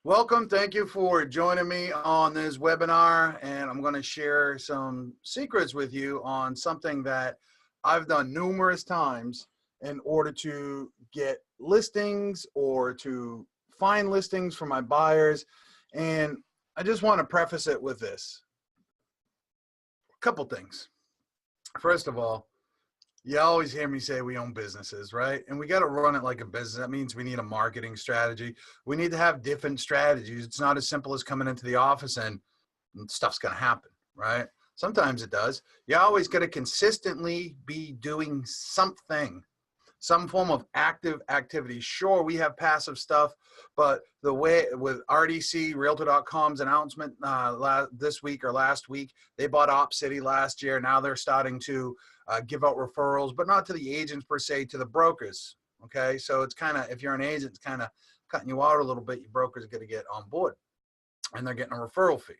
Welcome. Thank you for joining me on this webinar, and I'm going to share some secrets with you on something that I've done numerous times in order to get listings or to find listings for my buyers. And I just want to preface it with this. A couple things. First of all, you always hear me say we own businesses, right? And we got to run it like a business. That means we need a marketing strategy. We need to have different strategies. It's not as simple as coming into the office and stuff's going to happen, right? Sometimes it does. You always got to consistently be doing something, some form of active activity. Sure, we have passive stuff, but the way with RDC, Realtor.com's announcement this week or last week, they bought Op City last year. Now they're starting to give out referrals, but not to the agents per se, to the brokers. Okay, so it's kind of, if you're an agent, it's kind of cutting you out a little bit. Your broker's going to get on board, and they're getting a referral fee.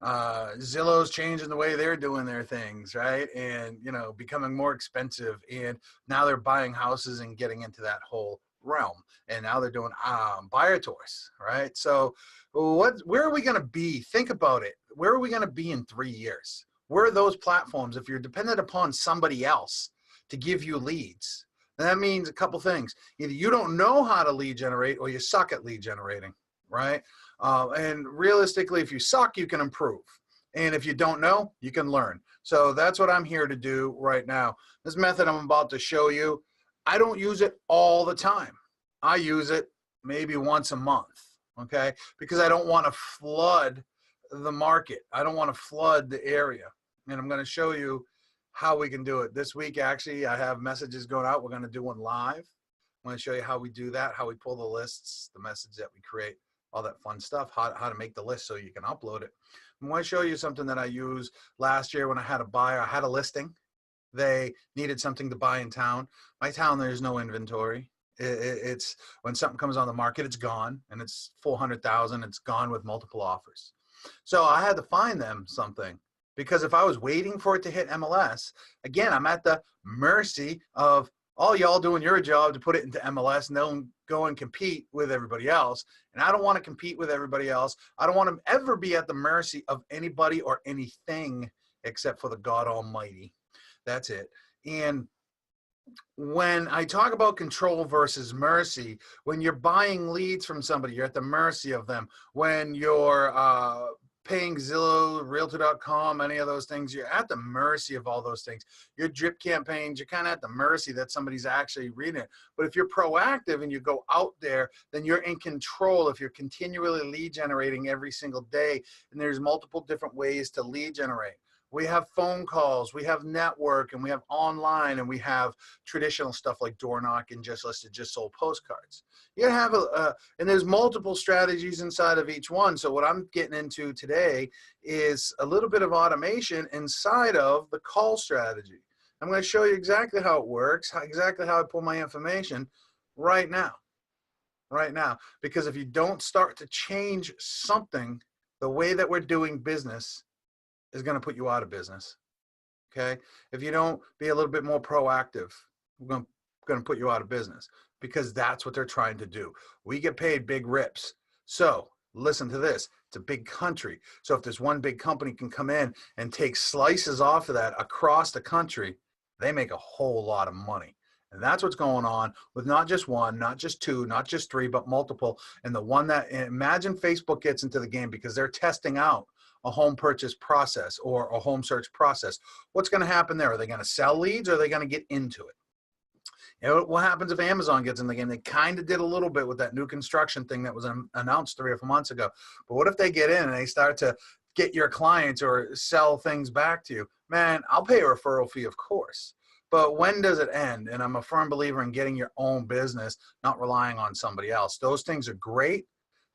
Zillow's changing the way they're doing their things, right? And, you know, becoming more expensive. And now they're buying houses and getting into that whole realm. And now they're doing buyer tours, right? So where are we going to be? Think about it. Where are we going to be in 3 years? Where are those platforms if you're dependent upon somebody else to give you leads? And that means a couple things. Either you don't know how to lead generate or you suck at lead generating, right? And realistically, if you suck, you can improve. And if you don't know, you can learn. So that's what I'm here to do right now. This method I'm about to show you, I don't use it all the time. I use it maybe once a month, okay? Because I don't want to flood the market. I don't want to flood the area. And I'm going to show you how we can do it. This week, actually, I have messages going out. We're going to do one live. I'm going to show you how we do that, how we pull the lists, the message that we create, all that fun stuff, how to make the list so you can upload it. I'm going to show you something that I used last year when I had a buyer. I had a listing. They needed something to buy in town. My town, there's no inventory. It's when something comes on the market, it's gone, and it's 400,000. It's gone with multiple offers. So I had to find them something, because if I was waiting for it to hit MLS, again, I'm at the mercy of all y'all doing your job to put it into MLS and they'll go and compete with everybody else. And I don't want to compete with everybody else. I don't want to ever be at the mercy of anybody or anything except for the God Almighty. That's it. And when I talk about control versus mercy, when you're buying leads from somebody, you're at the mercy of them. When you're paying Zillow, Realtor.com, any of those things, you're at the mercy of all those things. Your drip campaigns, you're kind of at the mercy that somebody's actually reading it. But if you're proactive and you go out there, then you're in control. If you're continually lead generating every single day, and there's multiple different ways to lead generate. We have phone calls, we have network, and we have online, and we have traditional stuff like door knock and just listed, just sold postcards. You have and there's multiple strategies inside of each one. So what I'm getting into today is a little bit of automation inside of the call strategy. I'm going to show you exactly how it works, exactly how I pull my information right now. Because if you don't start to change something, the way that we're doing business is going to put you out of business. Okay, if you don't be a little bit more proactive, we're going to put you out of business, because that's what they're trying to do. We get paid big rips. So listen to this. It's a big country. So if there's one big company can come in and take slices off of that across the country, they make a whole lot of money. And that's what's going on with not just one, not just two, not just three, but multiple. And the one that, imagine Facebook gets into the game because they're testing out a home purchase process or a home search process. What's going to happen there? Are they going to sell leads, or are they going to get into it? You know, what happens if Amazon gets in the game? They kind of did a little bit with that new construction thing that was announced 3 or 4 months ago. But what if they get in and they start to get your clients or sell things back to you? Man, I'll pay a referral fee, of course. But when does it end? And I'm a firm believer in getting your own business, not relying on somebody else. Those things are great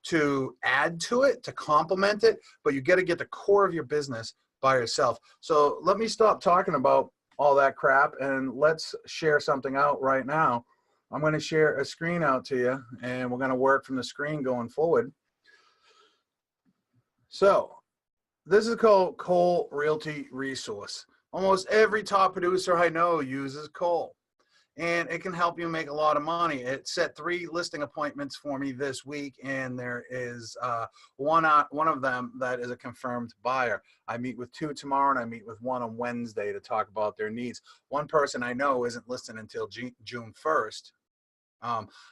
to add to it, to complement it, but you got to get the core of your business by yourself. So let me stop talking about all that crap and let's share something out right now. I'm going to share a screen out to you, and we're going to work from the screen going forward. So this is called Cole Realty Resource. Almost every top producer I know uses Cole. and it can help you make a lot of money. It set 3 listing appointments for me this week, and there is one of them that is a confirmed buyer. I meet with 2 tomorrow, and I meet with 1 on Wednesday to talk about their needs. One person I know isn't listing until June 1st.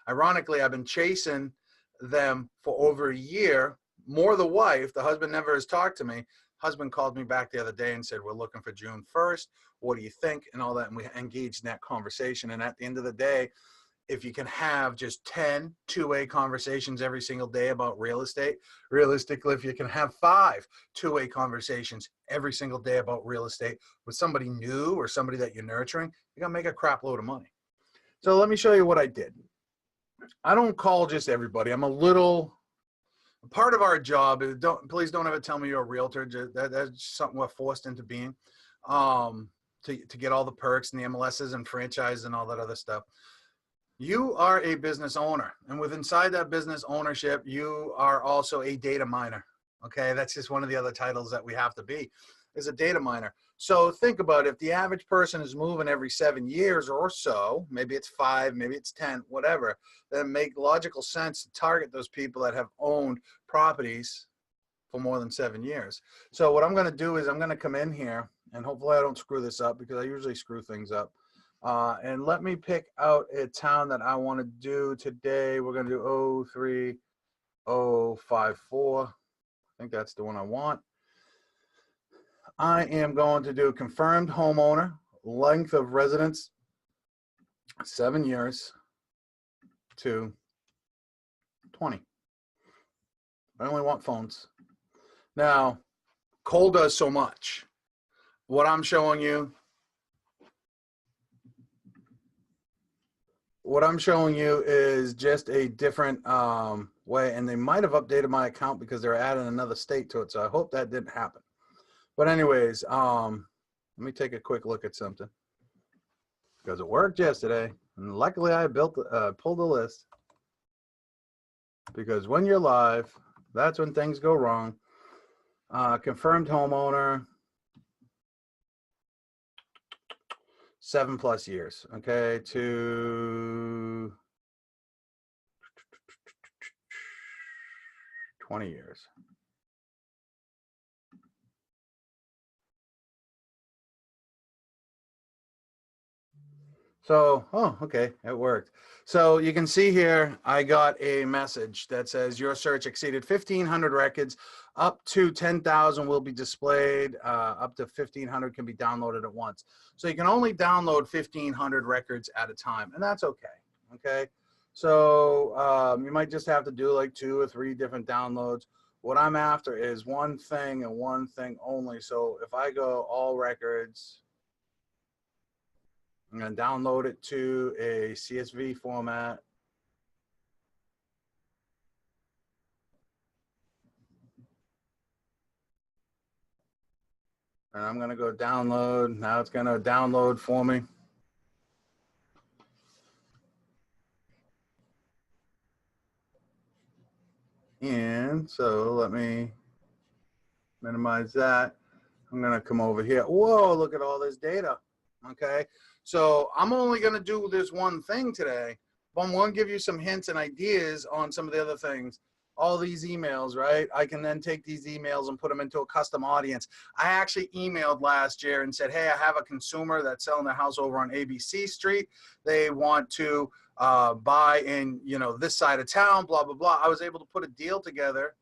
Ironically, I've been chasing them for over a year, more the wife. The husband never has talked to me. Husband called me back the other day and said, we're looking for June 1st. What do you think? And all that. And we engaged in that conversation. And at the end of the day, if you can have just 10 two-way conversations every single day about real estate, realistically, if you can have 5 two-way conversations every single day about real estate with somebody new or somebody that you're nurturing, you're going to make a crap load of money. So let me show you what I did. I don't call just everybody. I'm a little, part of our job is, please don't ever tell me you're a realtor. That's something we're forced into being, to get all the perks and the MLSs and franchises and all that other stuff. You are a business owner, and with inside that business ownership, you are also a data miner. Okay, that's just one of the other titles that we have to be, is a data miner. So think about it. If the average person is moving every 7 years or so, maybe it's 5, maybe it's 10, whatever, then it makes logical sense to target those people that have owned properties for more than 7 years. So what I'm going to do is I'm going to come in here, and hopefully I don't screw this up because I usually screw things up. And let me pick out a town that I want to do today. We're going to do 03054. I think that's the one I want. I am going to do confirmed homeowner, length of residence, 7 years to 20. I only want phones. Now, Cole does so much. What I'm showing you is just a different way, and they might have updated my account because they're adding another state to it, so I hope that didn't happen. But anyways, let me take a quick look at something because it worked yesterday, and luckily I pulled the list, because when you're live, that's when things go wrong. Confirmed homeowner, 7+ years, okay, to 20 years. So, oh, okay, it worked. So you can see here, I got a message that says your search exceeded 1,500 records. Up to 10,000 will be displayed. Up to 1,500 can be downloaded at once. So you can only download 1,500 records at a time, and that's okay. Okay. So you might just have to do like 2 or 3 different downloads. What I'm after is one thing and one thing only. So if I go all records, I'm going to download it to a CSV format. And I'm going to go download. Now it's going to download for me. And so let me minimize that. I'm going to come over here. Whoa, look at all this data. Okay. So I'm only going to do this one thing today, but I'm going to give you some hints and ideas on some of the other things. All these emails, right? I can then take these emails and put them into a custom audience. I actually emailed last year and said, hey, I have a consumer that's selling their house over on ABC Street. They want to buy in, you know, this side of town, blah, blah, blah. I was able to put a deal together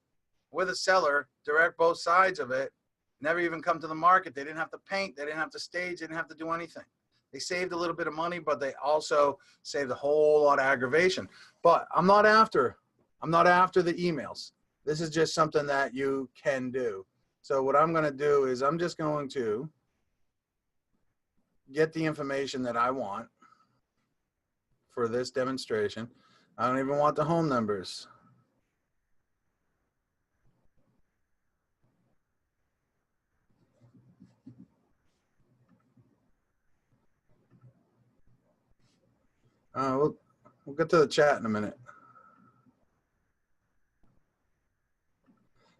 with a seller, direct both sides of it, never even come to the market. They didn't have to paint. They didn't have to stage. They didn't have to do anything. They saved a little bit of money, but they also saved a whole lot of aggravation. But I'm not after the emails. This is just something that you can do. So what I'm going to do is I'm just going to get the information that I want for this demonstration. I don't even want the home numbers. We'll get to the chat in a minute.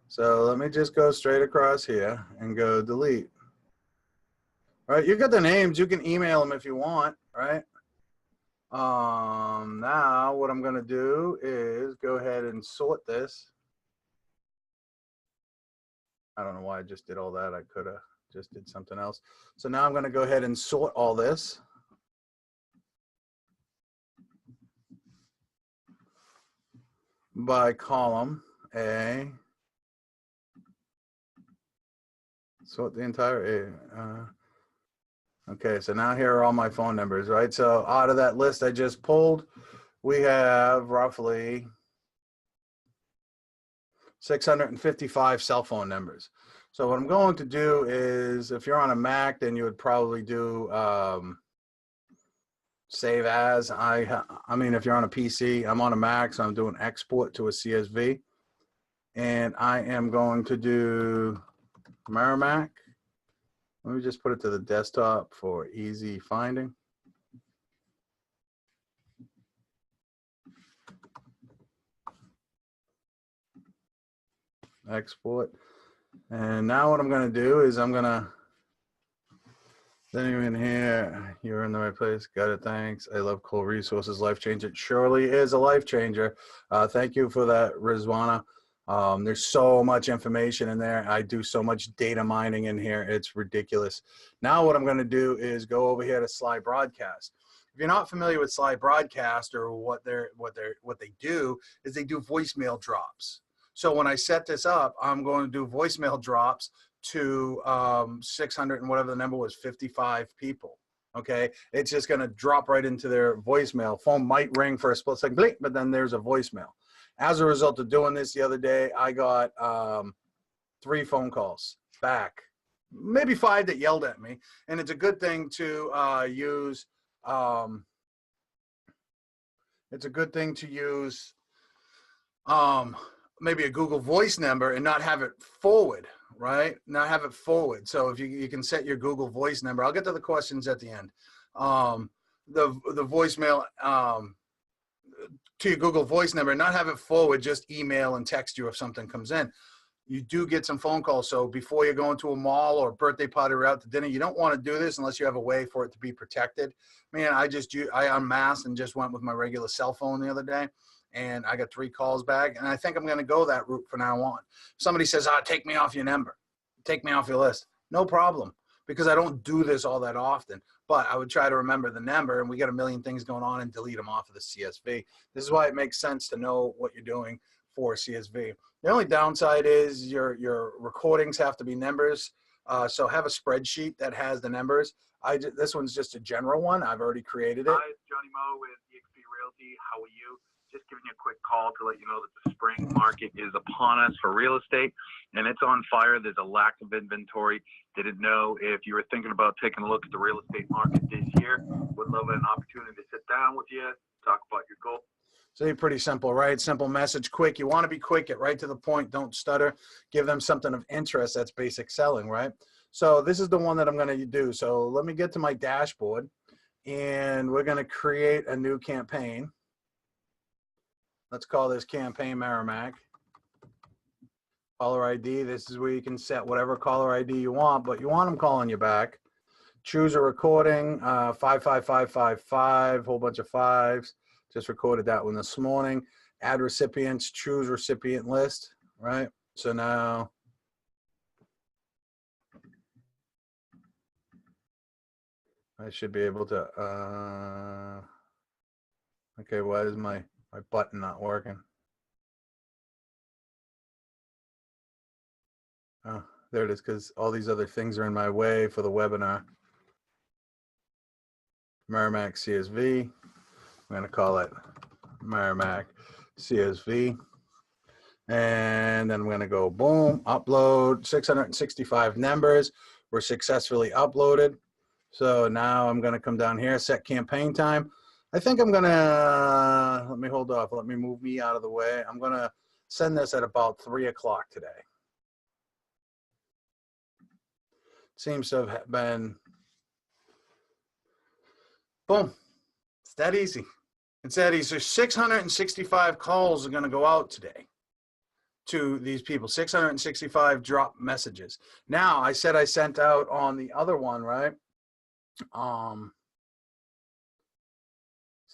So let me just go straight across here and go delete. All right, you got the names. You can email them if you want, right? Now what I'm going to do is go ahead and sort this. I don't know why I just did all that. I could have just did something else. So now I'm going to go ahead and sort all this. By column A. Sort the entire A. Okay, so now here are all my phone numbers, right? So out of that list I just pulled, we have roughly 655 cell phone numbers. So what I'm going to do is, if you're on a Mac, then you would probably do save as. I mean, if you're on a PC, I'm on a Mac, so I'm doing export to a CSV. And I am going to do Merrimack. Let me just put it to the desktop for easy finding. Export. And now what I'm going to do is I'm going to, then you're in here, you're in the right place. Got it, thanks. I love Cole Resources, life changer. It surely is a life changer. Thank you for that, Rizwana. There's so much information in there. I do so much data mining in here. It's ridiculous. Now what I'm going to do is go over here to Slide Broadcast. If you're not familiar with Slide Broadcast, or what they do is they do voicemail drops. So when I set this up, I'm going to do voicemail drops to 600 and whatever the number was, 55 people. Okay, it's just going to drop right into their voicemail. Phone might ring for a split second, blink, but then there's a voicemail. As a result of doing this the other day, I got 3 phone calls back, maybe 5 that yelled at me. And it's a good thing to use. It's a good thing to use maybe a Google Voice number and not have it forward, right? Not have it forward. So if you can set your Google Voice number, I'll get to the questions at the end. The voicemail to your Google Voice number, not have it forward, just email and text you if something comes in. You do get some phone calls. So before you're going to a mall or a birthday party or out to dinner, you don't want to do this unless you have a way for it to be protected. Man, I unmasked and just went with my regular cell phone the other day, and I got 3 calls back, and I think I'm going to go that route from now on. Somebody says, take me off your number, take me off your list. No problem, because I don't do this all that often, but I would try to remember the number, and we got a million things going on, and delete them off of the CSV. This is why it makes sense to know what you're doing for CSV. The only downside is your recordings have to be numbers. So have a spreadsheet that has the numbers. This one's just a general one. I've already created it. Hi, it's Johnny Mo with eXp Realty. How are you? Just giving you a quick call to let you know that the spring market is upon us for real estate, and it's on fire. There's a lack of inventory. Didn't know if you were thinking about taking a look at the real estate market this year. Would love an opportunity to sit down with you, talk about your goals. So you're pretty simple, right? Simple message, quick. You want to be quick, get right to the point, don't stutter. Give them something of interest. That's basic selling, right? So this is the one that I'm going to do. So let me get to my dashboard, and we're going to create a new campaign. Let's call this campaign Merrimack. Caller ID, this is where you can set whatever caller ID you want, but you want them calling you back. Choose a recording, 55555, whole bunch of 5s. Just recorded that one this morning. Add recipients, choose recipient list, right? So now, I should be able to, okay, why is my button not working? Oh, there it is, because all these other things are in my way for the webinar. Merrimack CSV. I'm going to call it Merrimack CSV. And then I'm going to go boom, upload. 665 numbers were successfully uploaded. So now I'm going to come down here, set campaign time. I think I'm going to, let me hold off. Let me move me out of the way. I'm going to send this at about 3 o'clock today. Seems to have been, boom. It's that easy. It's that easy. So 665 calls are going to go out today to these people. 665 drop messages. Now, I said I sent out on the other one, right?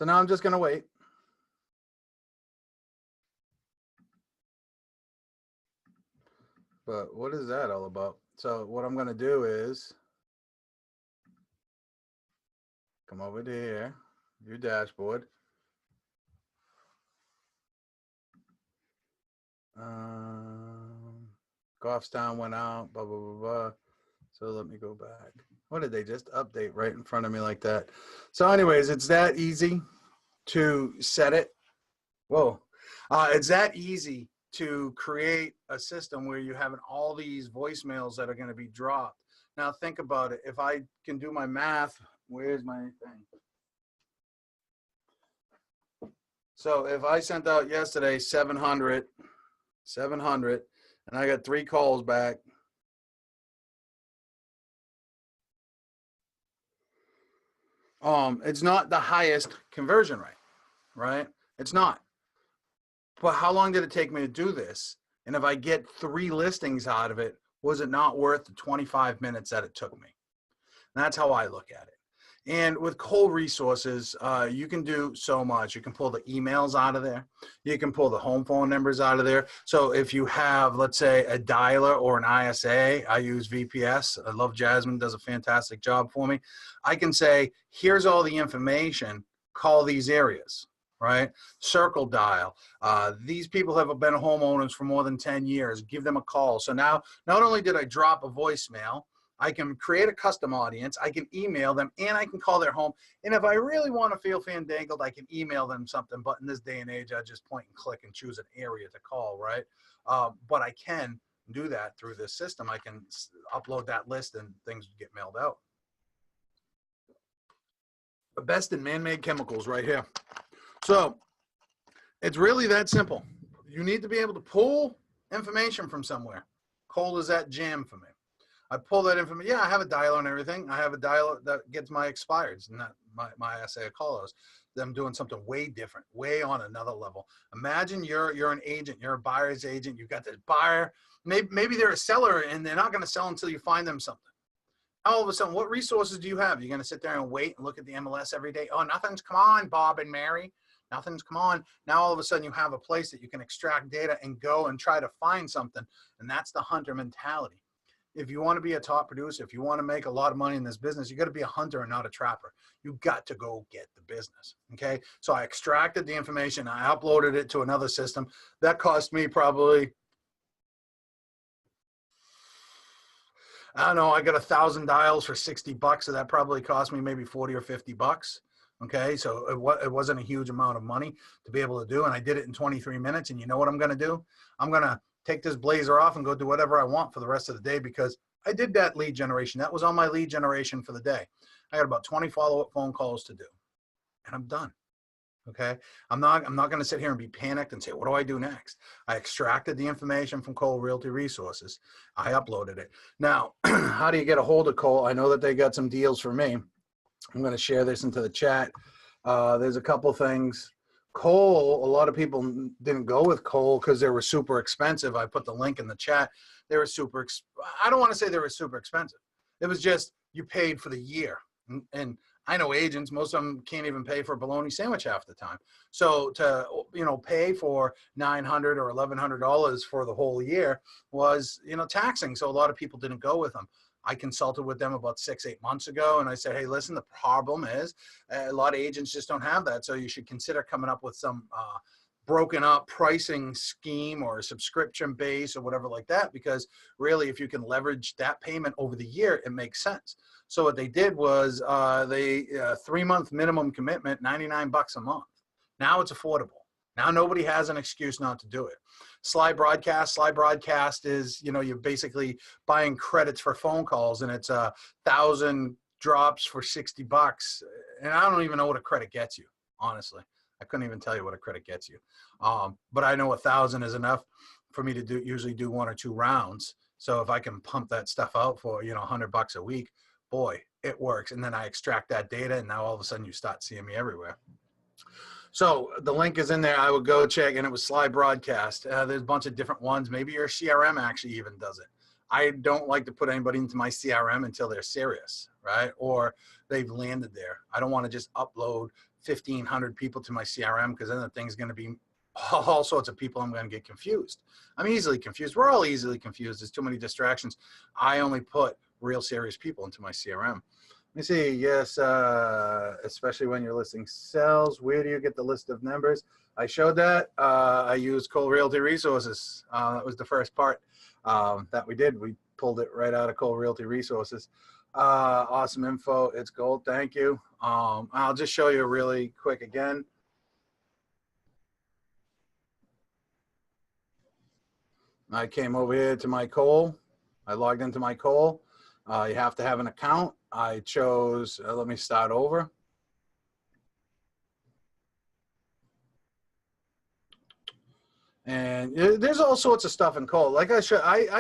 So now I'm just going to wait. But what is that all about? So what I'm going to do is come over to here, view dashboard. Goffstown went out, blah, blah, blah, blah. So let me go back. What did they just update right in front of me like that? So anyways, it's that easy to set it. Whoa. It's that easy to create a system where you have all these voicemails that are going to be dropped. Now think about it. If I can do my math, where's my thing? So if I sent out yesterday 700, and I got 3 calls back, it's not the highest conversion rate, right? It's not. But how long did it take me to do this? And if I get 3 listings out of it, was it not worth the 25 minutes that it took me? And that's how I look at it. And with Cole Resources, you can do so much. You can pull the emails out of there. You can pull the home phone numbers out of there. So if you have, let's say, a dialer or an ISA, I use VPS. I love Jasmine, does a fantastic job for me. I can say, here's all the information, call these areas, right? Circle dial. These people have been homeowners for more than 10 years. Give them a call. So now, not only did I drop a voicemail, I can create a custom audience, I can email them, and I can call their home. And if I really want to feel fandangled, I can email them something. But in this day and age, I just point and click and choose an area to call, right? But I can do that through this system. I can upload that list and things get mailed out. The best in man-made chemicals right here. So it's really that simple. You need to be able to pull information from somewhere. Cole is that jam for me. I pull that information. Yeah, I have a dialer and everything. I have a dialer that gets my expireds, not my ISA call-outs. I'm doing something way different, way on another level. Imagine you're an agent, you're a buyer's agent. You've got this buyer. Maybe they're a seller and they're not going to sell until you find them something. All of a sudden, what resources do you have? You're going to sit there and wait and look at the MLS every day. Oh, nothing's come on, Bob and Mary. Nothing's come on. Now all of a sudden you have a place that you can extract data and go and try to find something. And that's the hunter mentality. If you want to be a top producer, if you want to make a lot of money in this business, you got to be a hunter and not a trapper. You got to go get the business. Okay. So I extracted the information. I uploaded it to another system. That cost me probably, I don't know, I got 1,000 dials for 60 bucks. So that probably cost me maybe 40 or 50 bucks. Okay. So it wasn't a huge amount of money to be able to do. And I did it in 23 minutes. And you know what I'm going to do? I'm going to take this blazer off and go do whatever I want for the rest of the day because I did that lead generation. That was on my lead generation for the day. I got about 20 follow-up phone calls to do and I'm done. Okay. I'm not going to sit here and be panicked and say, what do I do next? I extracted the information from Cole Realty Resources. I uploaded it. Now, how do you get a hold of Cole? I know that they got some deals for me. I'm going to share this into the chat. There's a couple things. Cole, a lot of people didn't go with Cole because they were super expensive. I put the link in the chat. They were super, I don't want to say they were super expensive. It was just you paid for the year. And I know agents, most of them can't even pay for a bologna sandwich half the time. So to, pay for $900 or $1,100 for the whole year was, taxing. So a lot of people didn't go with them. I consulted with them about 6-8 months ago and I said, hey, listen, the problem is a lot of agents just don't have that. So you should consider coming up with some broken up pricing scheme or a subscription base or whatever like that, because really if you can leverage that payment over the year, it makes sense. So what they did was they 3-month minimum commitment, 99 bucks a month. Now it's affordable. Now nobody has an excuse not to do it. Slide broadcast is, you're basically buying credits for phone calls and it's 1,000 drops for 60 bucks. And I don't even know what a credit gets you, honestly. I couldn't even tell you what a credit gets you. But I know 1,000 is enough for me to usually do 1 or 2 rounds. So if I can pump that stuff out for, 100 bucks a week, boy, it works. And then I extract that data and now all of a sudden you start seeing me everywhere. So the link is in there. I would go check, and it was Slide Broadcast. There's a bunch of different ones. Maybe your CRM actually even does it. I don't like to put anybody into my CRM until they're serious, right? Or they've landed there. I don't want to just upload 1,500 people to my CRM, because then the thing's going to be all sorts of people. I'm going to get confused. I'm easily confused. We're all easily confused. There's too many distractions. I only put real serious people into my CRM. Let me see. Yes, especially when you're listing sales. Where do you get the list of numbers? I showed that. I used Cole Realty Resources. That was the first part that we did. We pulled it right out of Cole Realty Resources. Awesome info. It's gold. Thank you. I'll just show you really quick again. I came over here to my Cole. I logged into my Cole. You have to have an account. I chose, let me start over. And there's all sorts of stuff in Cole. Like I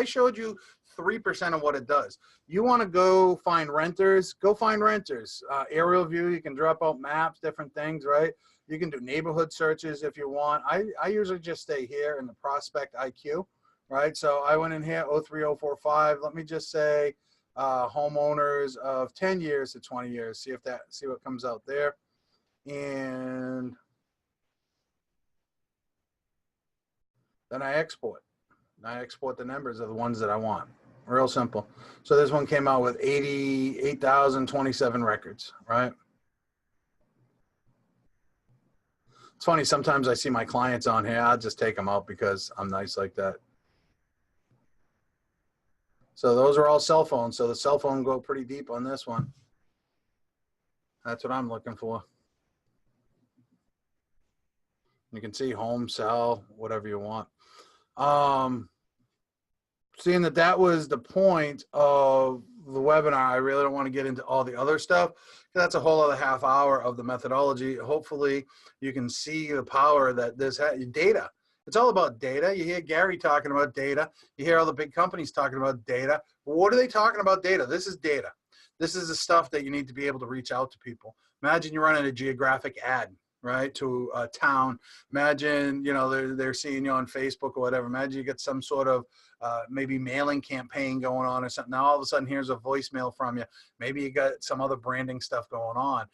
showed you 3% of what it does. You want to go find renters, go find renters. Aerial view, you can drop out maps, different things, right? You can do neighborhood searches if you want. I usually just stay here in the prospect IQ, right? So I went in here, 03045. Let me just say homeowners of 10 years to 20 years. See what comes out there. And then I export. I export the numbers of the ones that I want. Real simple. So this one came out with 88,027 records, right? It's funny, sometimes I see my clients on here, I'll just take them out because I'm nice like that. So those are all cell phones. So the cell phone go pretty deep on this one. That's what I'm looking for. You can see home, cell, whatever you want. Seeing that was the point of the webinar, I really don't want to get into all the other stuff. That's a whole other half hour of the methodology. Hopefully you can see the power that this has. Data. It's all about data. You hear Gary talking about data. You hear all the big companies talking about data. What are they talking about data? This is data. This is the stuff that you need to be able to reach out to people. Imagine you're running a geographic ad, right, to a town. Imagine, you know, they're seeing you on Facebook or whatever. Imagine you get some sort of maybe mailing campaign going on or something. Now all of a sudden here's a voicemail from you. Maybe you got some other branding stuff going on.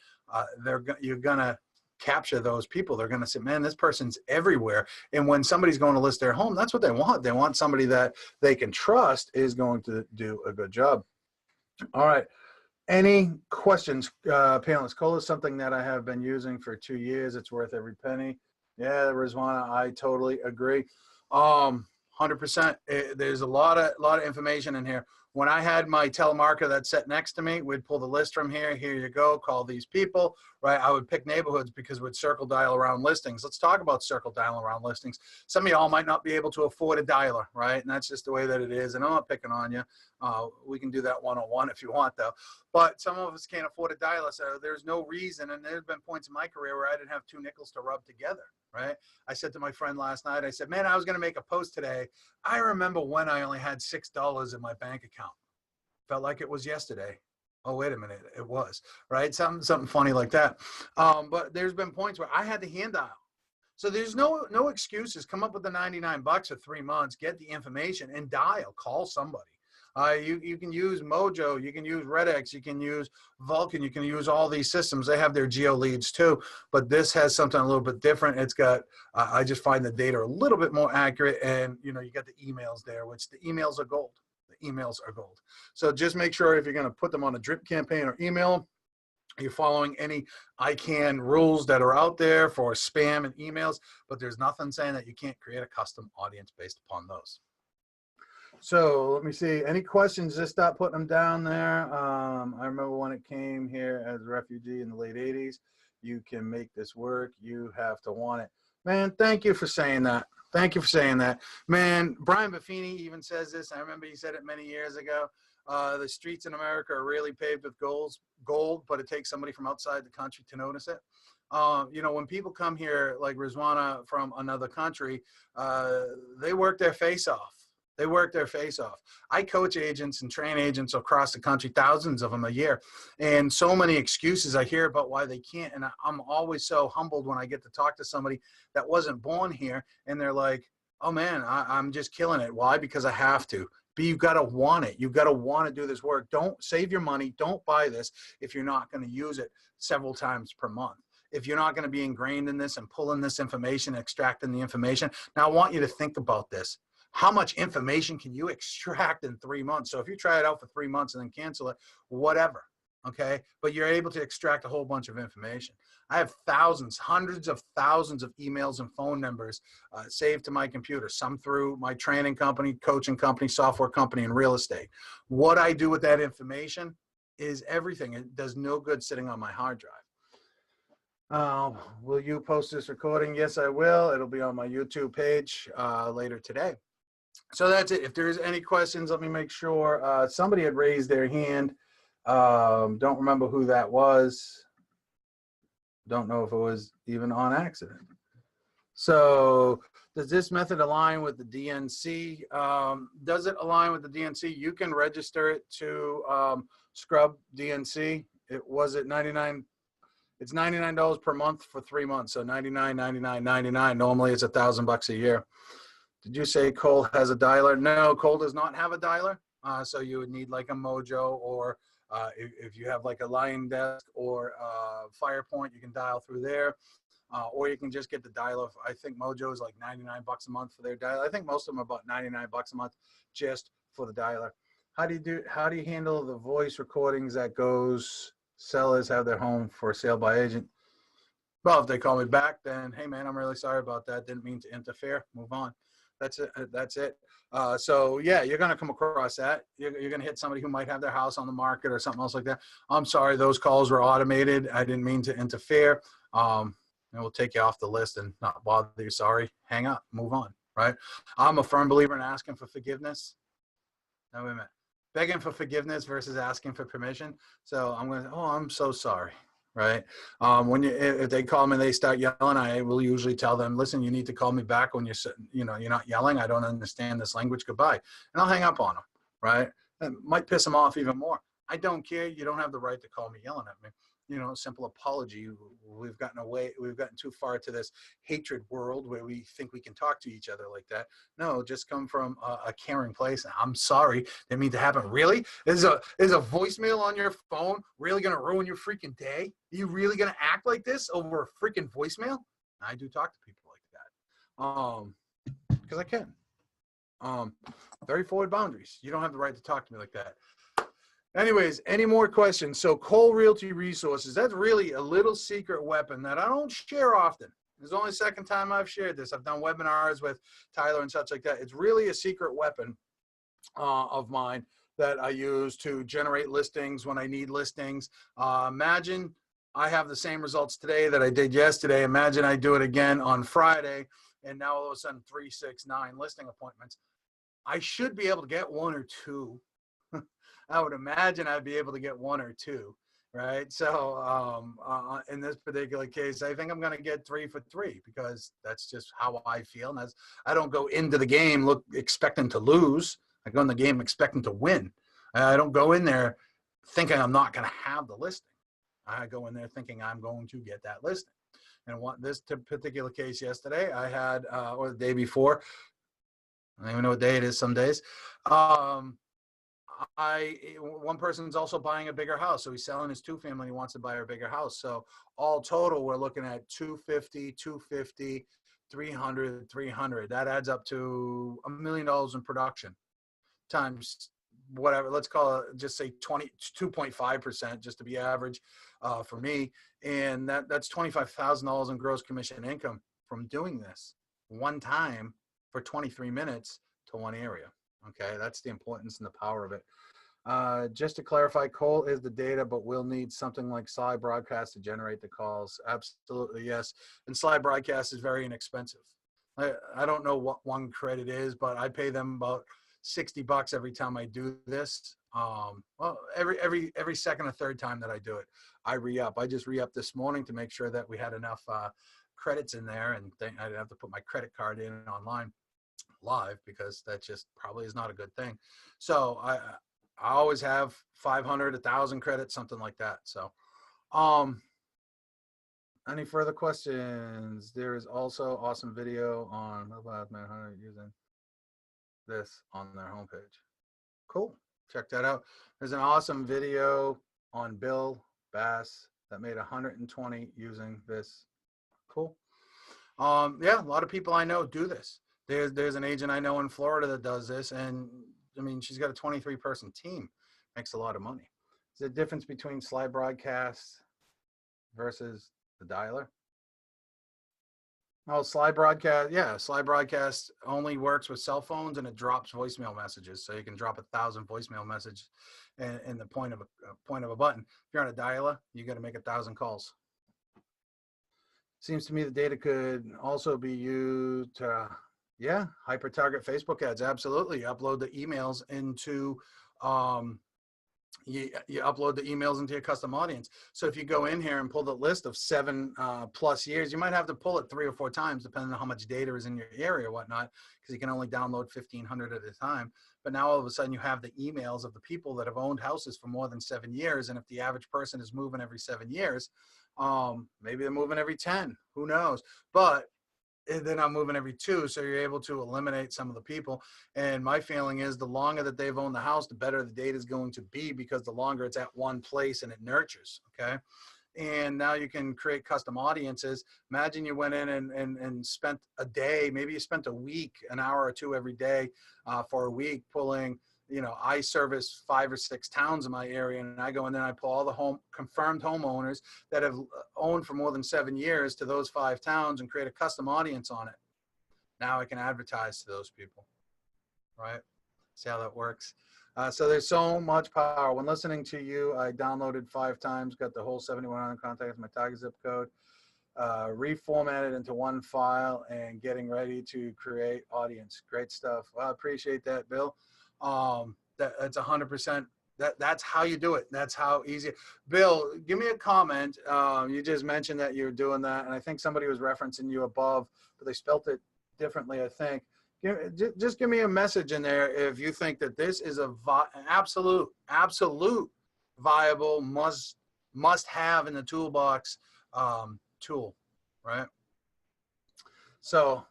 You're gonna capture those people. They're gonna say, man, this person's everywhere. And when somebody's going to list their home, that's what they want. They want somebody that they can trust is going to do a good job. All right. Any questions, panelists? Cole is something that I have been using for 2 years. It's worth every penny. Yeah, Rizwana, I totally agree. 100%. There's a lot of information in here. When I had my telemarketer that sat next to me, we'd pull the list from here. Here you go. Call these people, right? I would pick neighborhoods because we'd circle dial around listings. Let's talk about circle dial around listings. Some of y'all might not be able to afford a dialer, right? And that's just the way that it is. And I'm not picking on you. We can do that one-on-one if you want, though. But some of us can't afford a dialer, so there's no reason. And there's been points in my career where I didn't have 2 nickels to rub together, right? I said to my friend last night, I said, man, I was going to make a post today. I remember when I only had $6 in my bank account. Felt like it was yesterday. Oh, wait a minute. It was, right? Something funny like that. But there's been points where I had to hand dial. So there's no excuses. Come up with the 99 bucks for 3 months, get the information and dial, call somebody. You can use Mojo, you can use RedX, you can use Vulcan, you can use all these systems. They have their geo leads too, but this has something a little bit different. It's got, I just find the data a little bit more accurate, and you know, you got the emails there, which the emails are gold. The emails are gold. So just make sure if you're going to put them on a drip campaign or email, you're following any ICANN rules that are out there for spam and emails, but there's nothing saying that you can't create a custom audience based upon those. So let me see, any questions, just stop putting them down there. I remember when it came here as a refugee in the late 80s, you can make this work, you have to want it. Man, thank you for saying that. Thank you for saying that. Man, Brian Buffini even says this. I remember he said it many years ago. The streets in America are really paved with gold, but it takes somebody from outside the country to notice it. You know, when people come here, like Rizwana from another country, they work their face off. They work their face off. I coach agents and train agents across the country, thousands of them a year, and so many excuses I hear about why they can't. And I'm always so humbled when I get to talk to somebody that wasn't born here, and they're like, oh man, I'm just killing it. Why? Because I have to. But you've got to want it. You've got to want to do this work. Don't save your money. Don't buy this if you're not going to use it several times per month. if you're not going to be ingrained in this and pulling this information, extracting the information. Now I want you to think about this. How much information can you extract in 3 months? So if you try it out for 3 months and then cancel it, whatever, okay? But you're able to extract a whole bunch of information. I have thousands, hundreds of thousands of emails and phone numbers saved to my computer, some through my training company, coaching company, software company, and real estate. What I do with that information is everything. It does no good sitting on my hard drive. Will you post this recording? Yes, I will. It'll be on my YouTube page later today. So that's it. If there's any questions, let me make sure. Somebody had raised their hand. Don't remember who that was. Don't know if it was even on accident. So does this method align with the DNC? Does it align with the DNC? You can register it to Scrub DNC. It was at 99. It's $99 per month for 3 months. So 99, 99, 99. Normally it's $1,000 a year. Did you say Cole has a dialer? No, Cole does not have a dialer. So you would need like a Mojo, or if you have like a Lion Desk or Firepoint, you can dial through there. Or you can just get the dialer. I think Mojo is like $99 a month for their dialer. I think most of them are about $99 a month just for the dialer. How do you handle the voice recordings that goes sellers have their home for sale by agent? Well, if they call me back, then hey man, I'm really sorry about that. Didn't mean to interfere. Move on. That's it. That's it. So yeah, you're going to come across that. You're going to hit somebody who might have their house on the market or something else like that. I'm sorry, those calls were automated. I didn't mean to interfere. And we'll take you off the list and not bother you. Sorry. Hang up. Move on. Right. I'm a firm believer in asking for forgiveness. Now, wait a minute. Begging for forgiveness versus asking for permission. So I'm going to, oh, I'm so sorry. Right. If they call me and they start yelling, I will usually tell them, listen, you need to call me back when you're not yelling. I don't understand this language. Goodbye. And I'll hang up on them. Right. It might piss them off even more. I don't care. You don't have the right to call me yelling at me. Simple apology. We've gotten too far to this hatred world where we think we can talk to each other like that. No, just come from a caring place. I'm sorry. Didn't mean to happen. Really? Is a voicemail on your phone really going to ruin your freaking day? Are you really going to act like this over a freaking voicemail? I do talk to people like that. Because I can. Very forward boundaries. You don't have the right to talk to me like that. Anyways, any more questions? So Cole Realty Resources, that's really a little secret weapon that I don't share often. It's only the second time I've shared this. I've done webinars with Tyler and such like that. It's really a secret weapon of mine that I use to generate listings when I need listings. Imagine I have the same results today that I did yesterday. Imagine I do it again on Friday, and now all of a sudden 3, 6, 9 listing appointments. I should be able to get 1 or 2. I would imagine I'd be able to get 1 or 2, right? So in this particular case, I think I'm going to get 3 for 3 because that's just how I feel. And I don't go into the game expecting to lose. I go in the game expecting to win. I don't go in there thinking I'm not going to have the listing. I go in there thinking I'm going to get that listing. And this particular case yesterday, I had, or the day before, I don't even know what day it is some days. One person's also buying a bigger house. So he's selling his 2-family. He wants to buy a bigger house. So all total, we're looking at 250, 250, 300, 300. That adds up to $1 million in production times whatever. Let's call it, just say 2.5% just to be average for me. And that's $25,000 in gross commission income from doing this one time for 23 minutes to one area. Okay, that's the importance and the power of it. Just to clarify, Cole is the data, but we'll need something like slide broadcast to generate the calls. Absolutely, yes. And slide broadcast is very inexpensive. I don't know what one credit is, but I pay them about $60 every time I do this. Well, every second or third time that I do it, I re-up. I just re-up this morning to make sure that we had enough credits in there, and I didn't have to put my credit card in online live because that just probably is not a good thing. So I always have 500, 1,000 credits, something like that. So any further questions? There is also awesome video on mobile manhunt using this on their homepage. Cool. Check that out. There's an awesome video on Bill Bass that made 120 using this. Cool. Yeah, a lot of people I know do this. There's an agent I know in Florida that does this, and I mean, she's got a 23-person team, makes a lot of money. There's a difference between slide broadcast versus the dialer. Oh, slide broadcast, yeah, slide broadcast only works with cell phones, and it drops voicemail messages. So you can drop 1,000 voicemail messages in the point of a button. If you're on a dialer, you got to make 1,000 calls. Seems to me the data could also be used to, yeah, hyper target Facebook ads. Absolutely. You upload the emails into, you upload the emails into your custom audience. So if you go in here and pull the list of 7+ years, you might have to pull it 3 or 4 times, depending on how much data is in your area or whatnot, because you can only download 1,500 at a time. But now all of a sudden you have the emails of the people that have owned houses for more than 7 years. And if the average person is moving every 7 years, maybe they're moving every 10, who knows? But they're not moving every 2, so you're able to eliminate some of the people. And my feeling is the longer that they've owned the house, the better the data is going to be, because the longer it's at one place and it nurtures, okay? And now you can create custom audiences. Imagine you went in and spent a day, maybe you spent a week, an hour or 2 every day for a week pulling, you know, I service 5 or 6 towns in my area, and I go in there and I pull all the confirmed homeowners that have owned for more than 7 years to those 5 towns and create a custom audience on it. Now I can advertise to those people, right? See how that works? So there's so much power. When listening to you, I downloaded 5 times, got the whole 7,100 contacts, my target zip code, reformatted into one file, and getting ready to create audience. Great stuff. Well, I appreciate that, Bill. That's 100%. That's how you do it. That's how easy. Bill, give me a comment. You just mentioned that you're doing that, and I think somebody was referencing you above, but they spelt it differently, I think. Just give me a message in there if you think that this is a absolute viable must have in the toolbox tool, right? So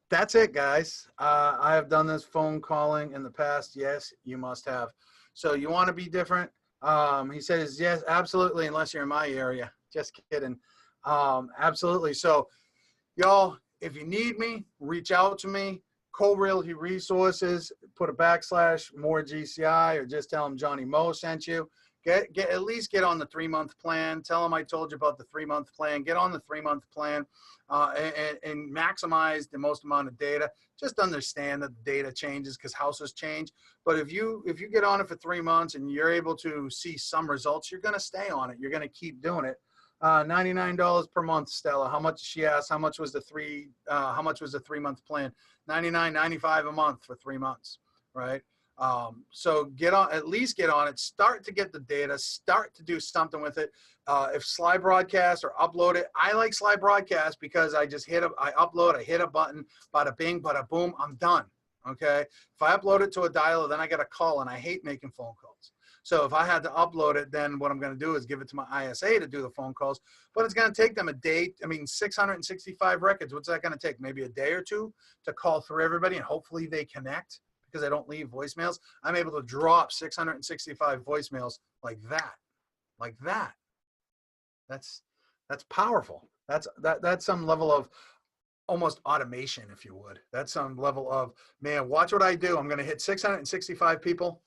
that's it, guys. I have done this phone calling in the past. Yes, you must have. So you want to be different? He says, yes, absolutely, unless you're in my area. Just kidding. Absolutely. So y'all, if you need me, reach out to me. Cole Realty Resources, put a / more GCI, or just tell them Johnny Moe sent you. At least get on the 3-month plan. Tell them I told you about the 3-month plan. Get on the 3-month plan and maximize the most amount of data. Just understand that the data changes because houses change. But if you get on it for 3 months and you're able to see some results, you're going to stay on it. You're going to keep doing it. $99 per month, Stella. How much? She asked. How much was the 3-month plan? $99.95 a month for 3 months, right? So at least get on it, start to get the data, start to do something with it. If slide broadcast or upload it, I like slide broadcast because I just I upload, I hit a button, bada bing, bada boom, I'm done. Okay. If I upload it to a dialer, then I get a call, and I hate making phone calls. So if I had to upload it, then what I'm going to do is give it to my ISA to do the phone calls, but it's going to take them a day. I mean, 665 records. What's that going to take? Maybe a day or 2 to call through everybody, and hopefully they connect. Because I don't leave voicemails, I'm able to drop 665 voicemails like that, like that. That's powerful. That's some level of almost automation, if you would. That's some level of, man, watch what I do. I'm going to hit 665 people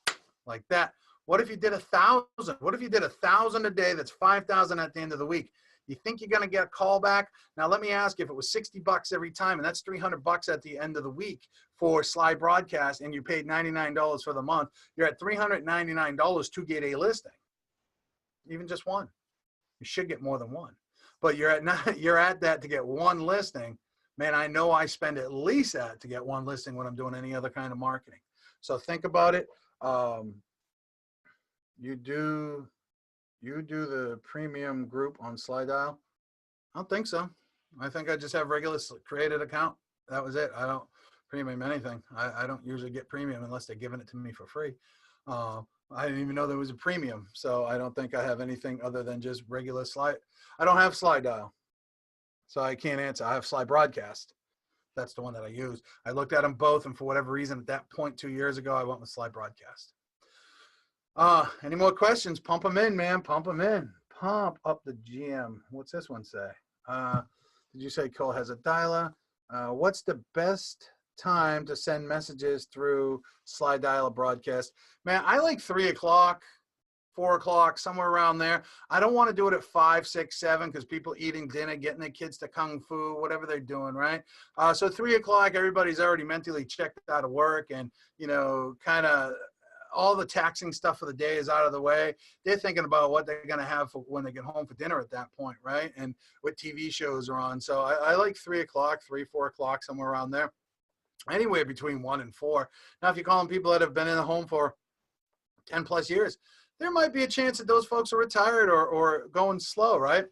like that. What if you did 1,000? What if you did 1,000 a day? That's 5,000 at the end of the week. You think you're going to get a call back? Now, let me ask you, if it was $60 every time, and that's $300 at the end of the week for slide broadcast, and you paid $99 for the month, you're at $399 to get a listing. Even just one. You should get more than one. But you're at that to get one listing. Man, I know I spend at least that to get one listing when I'm doing any other kind of marketing. So think about it. You do the premium group on Slide Dial? I don't think so. I think I just have regular created account. That was it. I don't premium anything. I don't usually get premium unless they're giving it to me for free. I didn't even know there was a premium. So I don't think I have anything other than just regular Slide. I don't have Slide Dial. So I can't answer. I have Slide Broadcast. That's the one that I use. I looked at them both, and for whatever reason at that point 2 years ago, I went with Slide Broadcast. Any more questions? Pump them in, man. Pump them in. pump up the GM. What's this one say? Did you say Cole has a dialer? What's the best time to send messages through slide dialer broadcast? Man, I like 3 o'clock, 4 o'clock, somewhere around there. I don't want to do it at 5, 6, 7 because people eating dinner, getting their kids to kung fu, whatever they're doing, right? So 3 o'clock, everybody's already mentally checked out of work, and kind of all the taxing stuff for the day is out of the way. They're thinking about what they're going to have for when they get home for dinner at that point, right? And what TV shows are on. So I like 3 o'clock, 3, 4 o'clock, somewhere around there. Anywhere between 1 and 4. Now, if you're calling people that have been in the home for 10 plus years, there might be a chance that those folks are retired or going slow, right?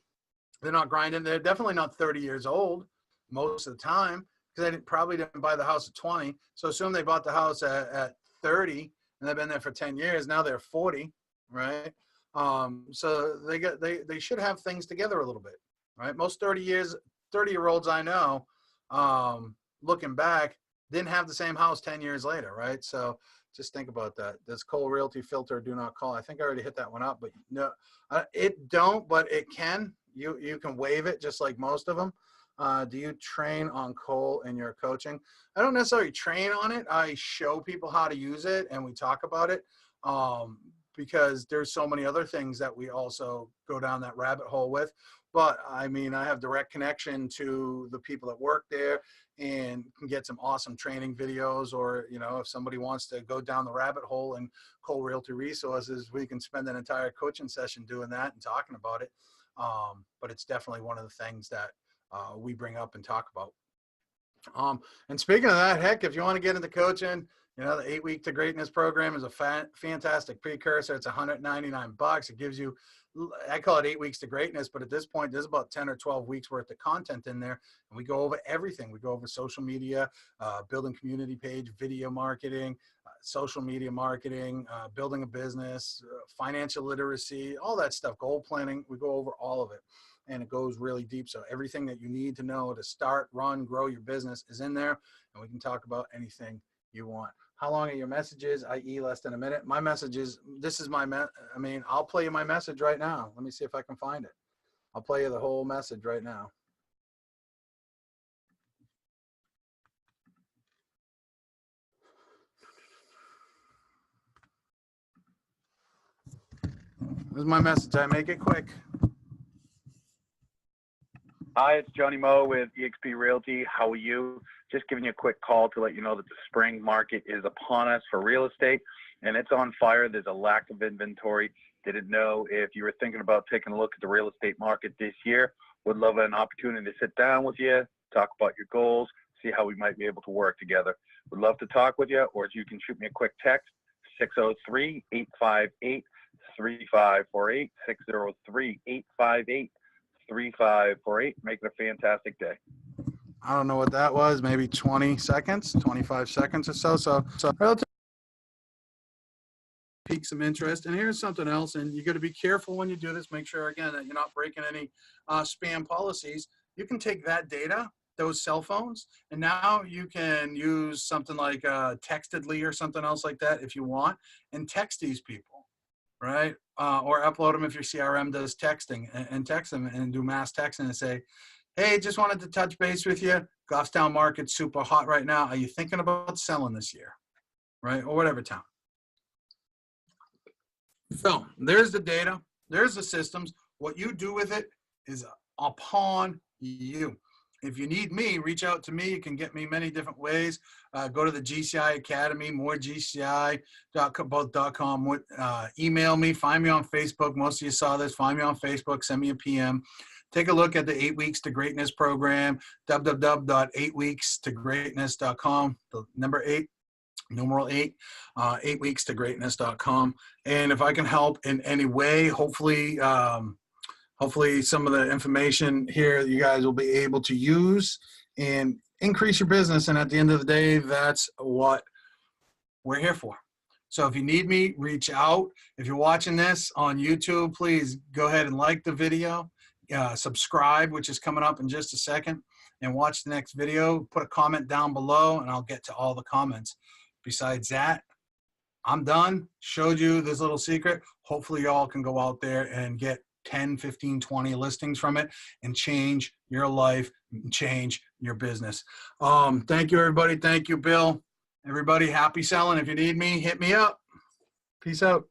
They're not grinding. They're definitely not 30 years old most of the time because they probably didn't buy the house at 20. So assume they bought the house at 30 and they've been there for 10 years. Now they're 40, right? So they should have things together a little bit, right? Most 30-year-olds I know, looking back, didn't have the same house 10 years later, right? So just think about that. Does Cole Realty filter do not call? I think I already hit that one up, but no, it don't, but it can. You can waive it just like most of them. Do you train on Cole in your coaching? I don't necessarily train on it. I show people how to use it and we talk about it because there's so many other things that we also go down that rabbit hole with. But I mean, I have direct connection to the people that work there and can get some awesome training videos, or, if somebody wants to go down the rabbit hole in Cole Realty Resources, we can spend an entire coaching session doing that and talking about it. But it's definitely one of the things that we bring up and talk about. And speaking of that, heck, if you want to get into coaching, the 8 Week to Greatness program is a fantastic precursor. It's $199. It gives you, I call it 8 Weeks to Greatness, but at this point, there's about 10 or 12 weeks worth of content in there. And we go over everything. We go over social media, building community page, video marketing, social media marketing, building a business, financial literacy, all that stuff, goal planning. We go over all of it. And it goes really deep. So everything that you need to know to start, run, grow your business is in there. And we can talk about anything you want. How long are your messages, i.e. less than a minute? My messages, this is I'll play you my message right now. Let me see if I can find it. I'll play you the whole message right now. This is my message. I make it quick. Hi, it's Johnny Moe with eXp Realty. How are you? Just giving you a quick call to let you know that the spring market is upon us for real estate, and it's on fire. There's a lack of inventory. Didn't know if you were thinking about taking a look at the real estate market this year. Would love an opportunity to sit down with you, talk about your goals, see how we might be able to work together. Would love to talk with you, or you can shoot me a quick text, 603-858-3548, 603-858-3548. Make it a fantastic day. I don't know what that was, maybe 20 seconds, 25 seconds or so. So relatively pique some interest. And here's something else, and you got to be careful when you do this. Make sure, again, that you're not breaking any spam policies. You can take that data, those cell phones, and now you can use something like Textedly or something else like that if you want, and text these people, right? Or upload them if your CRM does texting, and text them and do mass texting and say, hey, just wanted to touch base with you. Goffstown market's super hot right now. Are you thinking about selling this year, right? Or whatever town. So there's the data. There's the systems. What you do with it is upon you. If you need me, reach out to me. You can get me many different ways. Go to the GCI Academy, moregci.com. Email me, find me on Facebook. Most of you saw this. Find me on Facebook. Send me a PM. Take a look at the 8 Weeks to Greatness program, www.8weekstogreatness.com. The number 8, numeral 8, 8weekstogreatness.com. And if I can help in any way, hopefully some of the information here you guys will be able to use and increase your business. And at the end of the day, that's what we're here for. So if you need me, reach out. If you're watching this on YouTube, please go ahead and like the video, subscribe, which is coming up in just a second, and watch the next video. Put a comment down below and I'll get to all the comments. Besides that, I'm done. Showed you this little secret. Hopefully y'all can go out there and get 10, 15, 20 listings from it and change your life, change your business. Thank you, everybody. Thank you, Bill. Everybody, happy selling. If you need me, hit me up. Peace out.